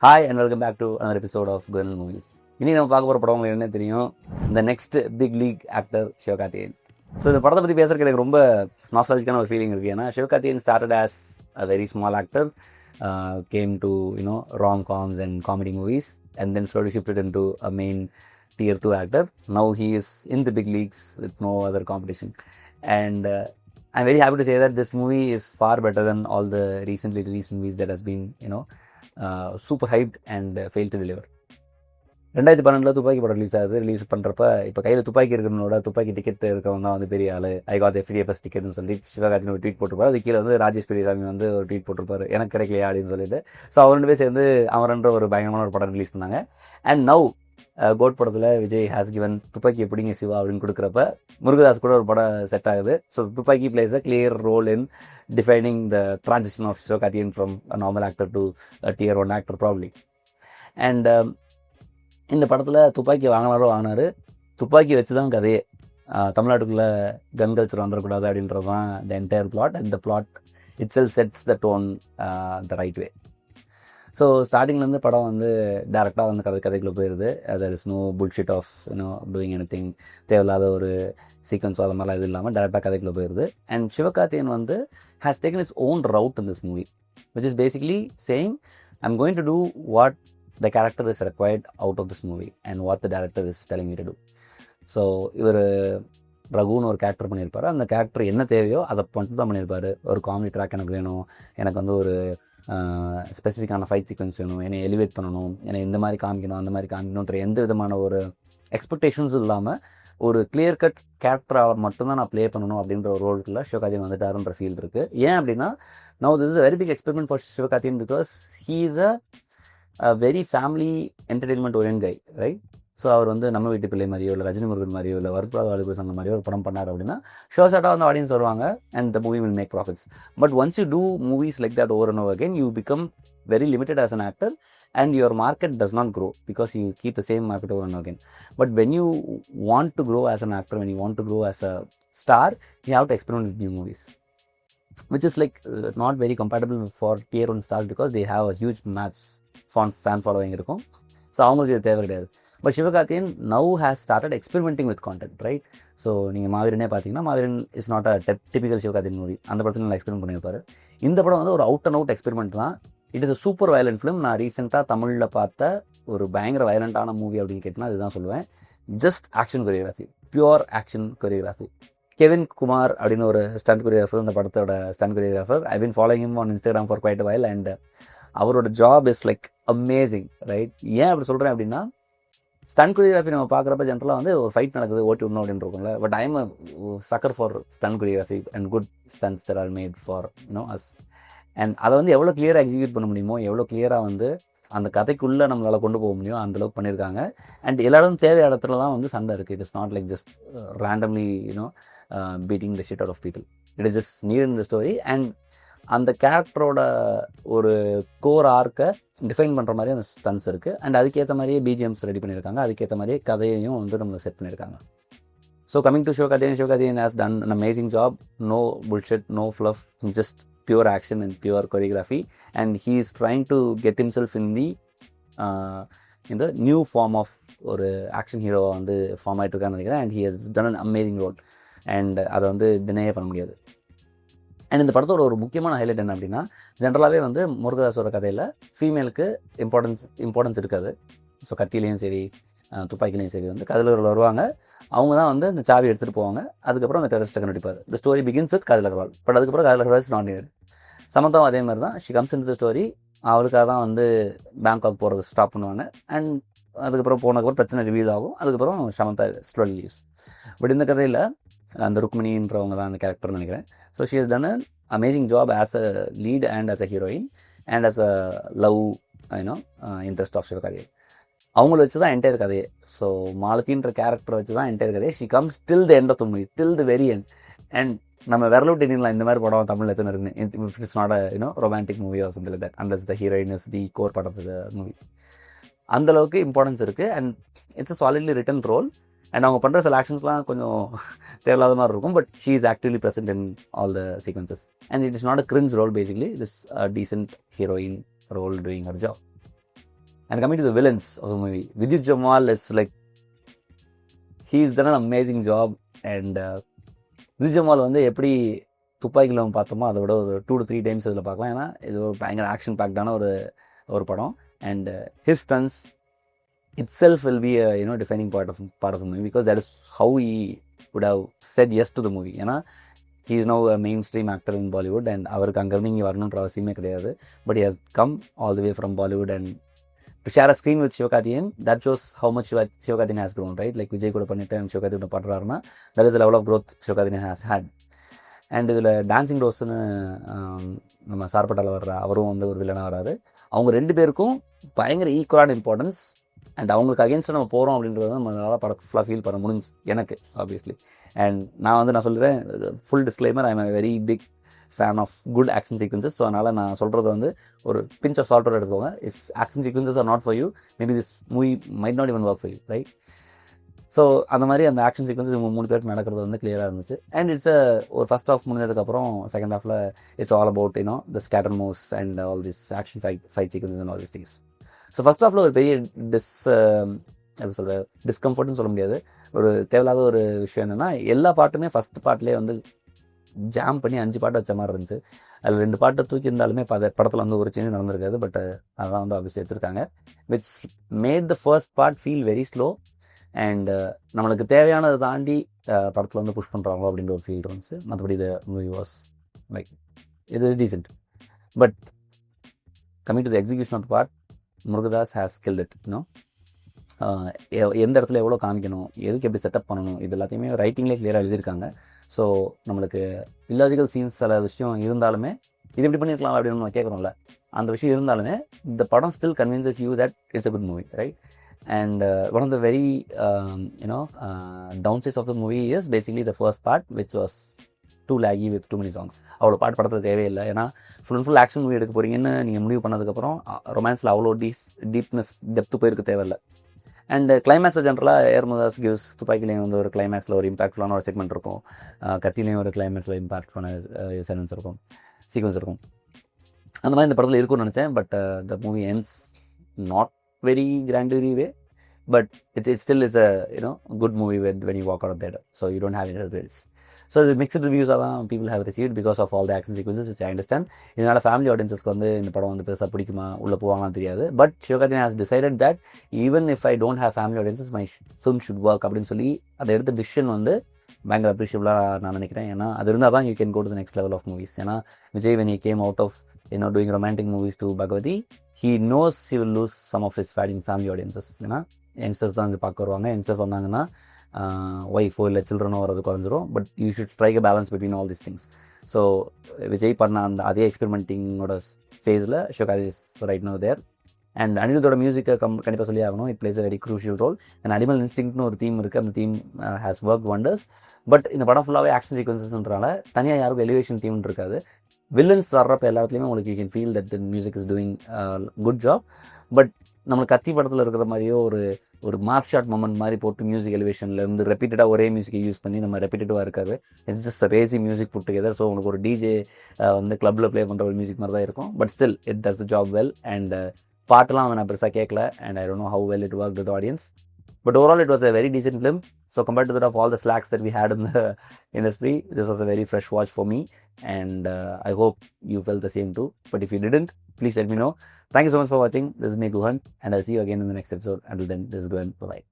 Hi and welcome back to another episode of Girl movies. இனி நம்ம பார்க்க போகிற படம் உங்களுக்கு என்ன தெரியும்? இந்த next big league actor Sivakarthikeyan. So இந்த படத்தை பற்றி பேசுறதுக்கு எனக்கு ரொம்ப நாஸ்டாலஜிக்கான ஒரு ஃபீலிங் இருக்குது. ஏன்னா Sivakarthikeyan started as a very small actor, came to rom-coms and comedy movies, and then slowly shifted into a main tier 2 actor. Now he is in the big leagues with no other competition, and I'm very happy to say that this movie is far better than all the recently released movies that has been super hyped and failed to deliver. 2012 துப்பாக்கி படம் release பண்ணுறப்ப இப்போ கையில் துப்பாக்கி இருக்கிறவனோட துப்பாக்கி ticket இருக்கிறவங்க தான் வந்து பெரிய ஆள், ஐ காட் FDFS டிக்கெட்னு சொல்லி சிவகார்த்திகேயன் ஒரு ட்வீட் போட்டிருப்பாரு. அது கீழே வந்து ராஜேஷ் பெரியசாமி வந்து ஒரு ட்வீட் போட்டிருப்பாரு, எனக்கு கிடைக்கலையா அப்படின்னு சொல்லிட்டு. ஸோ அவர் ரெண்டு பேர் சேர்ந்து அவரன்ற ஒரு பயங்கரமான ஒரு படம் ரிலீஸ் பண்ணாங்க. அண்ட் நவ் கோட் படத்தில் விஜய் ஹாஸ் கிவன் துப்பாக்கி எப்படிங்க சிவா அப்படின்னு கொடுக்குறப்ப முருகதாஸ் கூட ஒரு படம் செட் ஆகுது. So thuppakki plays a clear role in defining the transition of Sivakarthikeyan from a normal actor to tier 1 actor probably. And இந்த படத்தில் துப்பாக்கி வாங்கினாரு, துப்பாக்கி வச்சு தான் கதையே. தமிழ்நாட்டுக்குள்ளே கன் கல்ச்சர் வந்துடக்கூடாது அப்படின்றது தான் the entire plot, and the plot itself sets the tone the right way. So ஸ்டார்டிங்லேருந்து படம் வந்து டேரெக்டாக வந்து கதைக்குள்ளே போயிடுது. there is no bullshit of doing anything, தேவையில்லாத ஒரு சீக்வன்ஸோ அது மாதிரிலாம் இது இல்லாமல் டேரெக்டாக கதைக்குள்ளே போயிடுது. அண்ட் சிவகார்த்திகேயன் வந்து has taken his own route in this movie, which is basically saying I'm going to do what the character is required out of this movie and what the director is telling me to do. So இவர் ரகுன்னு ஒரு character பண்ணியிருப்பார். அந்த character என்ன தேவையோ அதை மட்டும் தான் பண்ணியிருப்பார். ஒரு காமெடி ட்ராக் எனக்கு வேணும், எனக்கு வந்து ஒரு ஸ்பெசிஃபிக்கான ஃபைட் சீக்வன்ஸ் வேணும், என்னை எலிவேட் பண்ணணும், என்னை இந்த மாதிரி காமிக்கணும் அந்த மாதிரி காமிக்கணுன்ற எந்த விதமான ஒரு எக்ஸ்பெக்டேஷன்ஸும் இல்லாமல் ஒரு கிளியர் கட் கேரக்டராக மட்டும்தான் நான் ப்ளே பண்ணணும் அப்படின்ற ஒரு ரோலுக்குள்ள சிவகார்த்திகேயன் வந்துட்டாருன்ற ஃபீல் இருக்குது. ஏன் அப்படின்னா now this is a very big experiment for Sivakarthikeyan because he is a very family entertainment orient guy, right? So அவர் வந்து நம்ம வீட்டு பிள்ளை மாதிரியோ இல்லை ரஜினி முருகன் மாதிரியோ இல்லை வர்பராத வாலிபர் சங்கம் மாதிரியோ ஒரு படம் பண்ணார் அப்படின்னா ஷோர்ட்டாக வந்து ஆடியன்ஸ் வருவாங்க and the movie will make profits. But once you do movies like that over and over again you become very limited as an actor and your market does not grow because you keep the same market over and again. But when you want to grow as an actor, when you want to grow as a star, you have to experiment with new movies, which is like not very compatible for tier 1 stars because they have a huge mass fan following இருக்கும். So அவங்களுக்கு இது தேவை கிடையாது. But Sivakarthikeyan now has started experimenting with content, right? So நீங்கள் மாவீரனே பார்த்தீங்கன்னா மாவீரன் is not a typical Sivakarthikeyan movie. அந்த படத்தில் நல்லா எக்ஸ்பெரிமெண்ட் பண்ணியிருப்பாரு. இந்த படம் வந்து ஒரு அவுட் அண்ட் அவுட் எக்ஸ்பெரிமெண்ட் தான். It is a super violent film. நான் ரீசெண்டாக தமிழில் பார்த்த ஒரு பயங்கர வயலண்டான மூவி அப்படின்னு கேட்டிங்கன்னா இதுதான் சொல்லுவேன். Just action choreography, pure action choreography. Kevin Kumar அப்படின்னு ஒரு ஸ்டண்ட் கொரியோகிராஃபர், இந்த படத்தோட stunt choreographer. I been following him on Instagram for quite a while and அவரோட job is like amazing, right? ஏன் அப்படி சொல்கிறேன் அப்படின்னா ஸ்டண்ட் கொரியோகிராஃபி நம்ம பார்க்குறப்ப ஜென்ரலாக வந்து ஒரு ஃபைட் நடக்குது ஓட்டி விடணும் அப்படின்னு இருக்கும்ல. But I am sucker for stunt choreography and good stunts that are made for us. And அதை வந்து எவ்வளோ கிளியராக எக்ஸிக்யூட் பண்ண முடியுமோ, எவ்வளோ கிளியராக வந்து அந்த கதைக்குள்ளே நம்மளால் கொண்டு போக முடியும் அந்தளவுக்கு பண்ணியிருக்காங்க. அண்ட் எல்லாரும் தேவையான இடத்துல தான் வந்து சண்டை இருக்குது. It is not like just randomly beating the shit out of people. It is just need in the story. And அந்த கேரக்டரோட ஒரு கோர் ஆர்க்கை டிஃபைன் பண்ணுற மாதிரி அந்த ஸ்டன்ஸ் இருக்குது. அண்ட் அதுக்கேற்ற மாதிரியே பிஜிஎம்ஸ் ரெடி பண்ணியிருக்காங்க, அதுக்கேற்ற மாதிரியே கதையையும் வந்து நம்மளை செட் பண்ணியிருக்காங்க. So coming to Sivakarthikeyan has done an amazing job. No bullshit, no fluff, just pure action and pure choreography. And he is trying to get himself in the new form of ஒரு action ஹீரோவை வந்து form ஆகிட்டு இருக்கான்னு நினைக்கிறேன். And he has done an amazing role. And அதை வந்து டினையே பண்ண முடியாது. அண்ட் இந்த படத்தோட ஒரு முக்கியமான ஹைலைட் என்ன அப்படின்னா ஜென்ரலாகவே வந்து முருகதாஸோட கதையில் ஃபீமேலுக்கு இம்பார்ட்டன்ஸ் இருக்காது. ஸோ கத்திலையும் சரி துப்பாக்கிலையும் சரி வந்து காதலர்கள் வருவாங்க, அவங்க தான் வந்து இந்த சாவி எடுத்துகிட்டு போவாங்க. அதுக்கப்புறம் அந்த டெரரிஸ்ட்டை கண்டுபிடிப்பார். த ஸ்டோரி பிகின்ஸ் வித் காதல் அகர்வால். பட் அதுக்கப்புறம் காதல் அகர்வால் இஸ் நாட் நீடட். சமந்தாவும் அதே மாதிரி தான். She comes in the story. அவளுக்காக தான் வந்து பேங்காக் போகிறது ஸ்டாப் பண்ணுவாங்க. அண்ட் அதுக்கப்புறம் போனதுக்கப்புறம் பிரச்சனை ரிவீல் ஆகும். அதுக்கப்புறம் சமந்தா ஸ்லோலி லீவ்ஸ். பட் இந்த கதையில் அந்த ருக்மிணின்றவங்க தான் அந்த கேரக்டர்னு நினைக்கிறேன். So she has done an amazing job as a lead and as a heroine and as a love interest of Sivakarthikeyan. அவங்கள வச்சு தான் என்டையர் கதையே. ஸோ மாலத்தின்ற கேரக்டரை வச்சு தான் என்டையர் கதையே. She comes till the end of the movie, till the very end. And நம்ம விரலூட் எண்ணிக்கலாம் இந்த மாதிரி படம் தமிழில் எத்தனை இருக்குன்னு. It's not a romantic movie or something like that and as the heroine is the core part of the movie. அந்தளவுக்கு இம்பார்ட்டன்ஸ் இருக்குது. And it's a solidly written role. And அவங்க பண்ணுற சில ஆக்ஷன்ஸ்லாம் கொஞ்சம் தேவையில்லாத மாதிரி இருக்கும். But she is actively present in all the sequences. And it is not a cringe role. Basically it is a decent heroine role doing her job. And coming to the villains of the movie, Vidyut Jamal is like, he's done an amazing job. And Vidyut Jamal வந்து எப்படி துப்பாக்கியில் பார்த்தோமோ அதை விட ஒரு 2 to 3 times இதில் பார்க்கலாம். ஏன்னா இது ஒரு பயங்கர ஆக்ஷன் பேக்டான ஒரு படம். And his stunts itself will be a defining part of the movie, because that is how he would have said yes to the movie. ஏன்னா he is now a mainstream actor in Bollywood, and அவருக்கு அங்கேருந்து இங்கே வரணுன்ற அவசியமே கிடையாது. But he has come all the way from Bollywood and to share a screen with Sivakarthikeyan. That shows how much Sivakarthikeyan has grown, right? Like Vijay கூட பண்ணிட்டு Sivakarthikeyan பண்ணுறாருன்னா that is the level of growth Sivakarthikeyan has had. And இதில் dancing ரோஸ்ன்னு நம்ம சார்பட்டால் வர்ற அவரும் வந்து ஒரு வில்லனாக வராது. அவங்க 2 பேருக்கும் பயங்கர ஈக்குவலான இம்பார்ட்டன்ஸ். அண்ட் அவங்களுக்கு அகேன்ஸ்டாக நம்ம போகிறோம் அப்படின்றது நம்மளால் படம் ஃபுல்லாக ஃபீல் பண்ண முடிஞ்சு எனக்கு ஆப்வியஸ்லி. அண்ட் நான் சொல்கிறேன், full disclaimer, I am very big fan of good action sequences. So அதனால் நான் சொல்கிறது வந்து ஒரு பிஞ்ச் ஆஃப் சால்ட்டோட எடுத்துக்கோங்க. If action sequences are not for you, maybe this movie might not even work for you, right? So அந்த மாதிரி அந்த ஆக்ஷன் சீக்வன்ஸஸ் இவங்க 3 பேருக்கு நடக்கிறது வந்து கிளியராக இருந்துச்சு. அண்ட் இட்ஸ் ஒரு ஃபர்ஸ்ட் ஹாஃப் முடிஞ்சதுக்கப்புறம் செகண்ட் ஹாஃபில் it's all about the scatter moves and all this action fight sequences and all this things. So first ஹாஃபில் ஒரு பெரிய டிஸ்கம்ஃபர்ட்னு சொல்ல முடியாது. ஒரு தேவையில்லாத ஒரு விஷயம் என்னென்னா, எல்லா பாட்டுமே ஃபஸ்ட் பார்ட்லேயே வந்து ஜாம் பண்ணி 5 பாட்டு வச்ச மாதிரி இருந்துச்சு. அதில் 2 பாட்டை தூக்கி இருந்தாலுமே படத்தில் வந்து ஒரு சேஞ்ச் நடந்திருக்காது. பட் அதான் வந்து ஆப்வியஸ்லி வச்சுருக்காங்க, which made the first part feel very slow. And நம்மளுக்கு தேவையானதை தாண்டி படத்தில் வந்து புஷ் பண்ணுறாங்களோ அப்படின்ற ஒரு ஃபீல் இருந்துச்சு. மற்றபடி the movie was like it is decent. But coming to the execution of part, Murugadoss has killed it. எந்த இடத்துல எவ்வளோ காமிக்கணும், எதுக்கு எப்படி செட்டப் பண்ணணும், இது எல்லாத்தையுமே ரைட்டிங்லேயே கிளியராக எழுதியிருக்காங்க. ஸோ நம்மளுக்கு இல்லாஜிக்கல் சீன்ஸ் சில விஷயம் இருந்தாலுமே, இது எப்படி பண்ணியிருக்கலாம் அப்படின்னு நம்ம கேட்குறோம்ல, அந்த விஷயம் இருந்தாலுமே இந்த படம் still convinces you that it's a good movie, right? And one of the very downsides of the movie is basically the first part, which was too laggy with too many songs. அவ்வளோ பாட்டு படத்தில் தேவையில்லை. ஏன்னா full action movie எடுக்க போகிறீங்கன்னு நீங்கள் முடிவு பண்ணதுக்கப்புறம் ரொமான்ஸில் அவ்வளோ டெப்த்து போயிருக்கு தேவையில்லை. அண்ட் கிளைமேக்ஸில் ஜென்ரலாக ஏர்முதாஸ் கிவ்ஸ் துப்பாக்கிலையும் வந்து ஒரு கிளைமேக்ஸில் ஒரு இம்பாக்ட்ஃபுல்லான ஒரு செக்மெண்ட் இருக்கும், கத்திலையும் ஒரு கிளைமேக்ஸில் இம்பாக்ட்ஃபுல்லான சென்ஸ் இருக்கும், சீக்வன்ஸ் இருக்கும். அந்த மாதிரி இந்த படத்தில் இருக்கும்னு நினச்சேன். But the movie ends not very grandiose way, but it still is a good movie when you walk out of theater, so you don't have any regrets. So the mixed reviews people have received because of all the action sequences, which I understand. இதனால family ஆடியன்ஸஸ்க்கு வந்து இந்த படம் வந்து பெருசாக பிடிக்குமா, உள்ளே போவாங்கன்னு தெரியாது. But Sivakarthikeyan has decided that even if I don't have family audiences, my film should work அப்படின்னு சொல்லி அதை எடுத்த டிசிஷன் வந்து பயங்கர அப்ரிஷியபிளாக நான் நினைக்கிறேன். ஏன்னா அது இருந்தால் தான் you can go to the next level of movies. ஏன்னா Vijay when he came out of doing romantic movies to Bhagavati, he knows he will lose some of his family audiences. ஏன்னா யங்ஸ்டர்ஸ் தான் இது பார்க்க வருவாங்க. யங்ஸ்டர்ஸ் வந்தாங்கன்னா ஒய்ஃபோ இல்லை சில்ட்ரனோ வரது குறைஞ்சிரும். But you should strike a balance between all this things. So Vijay பண்ண அந்த அதே எக்ஸ்பெரிமெண்டிங்கோட ஃபேஸில் Sivakarthikeyan is right now there. And அனிருத்தோட மியூசிக்கை கண்டிப்பாக சொல்லி ஆகணும். It plays a very crucial role. And animal இன்ஸ்டிங்க்ட்னு ஒரு தீம் இருக்குது, அந்த theme has work wonders. But இந்த படம் ஃபுல்லாகவே ஆக்ஷன் சீக்வன்சஸ்ன்றனால தனியாக யாருக்கும் எலிவேஷன் தீம் இருக்காது. வில்லன்ஸ் வர்றப்போ எல்லாத்துலேயுமே உங்களுக்கு you can feel that the music is doing good job. But நம்மளுக்கு கத்தி படத்தில் இருக்கிற மாதிரியோ ஒரு மார்க் ஷாட் மொமெண்ட் மாதிரி போட்டு மியூசிக் எலிவேஷன்லேருந்து ரெப்பீட்டடாக ஒரே மியூசிக்கை யூஸ் பண்ணி நம்ம ரெப்பீட்டடாக இருக்காது. It's just racy music put together. So உங்களுக்கு ஒரு டிஜே வந்து கிளப்பில் ப்ளே பண்ணுற ஒரு மியூசிக் மாதிரி தான் இருக்கும். But still it does the job well. And பாட்டெலாம் வந்து நான் பெருசாக கேட்கல. And I don't know how well it work with audience. But overall, it was a very decent film. So compared to that of all the slacks that we had in the industry, this was a very fresh watch for me. And I hope you felt the same too. But if you didn't, please let me know. Thank you so much for watching. This is me, Guhan. And I'll see you again in the next episode. Until then, this is Guhan. Bye-bye.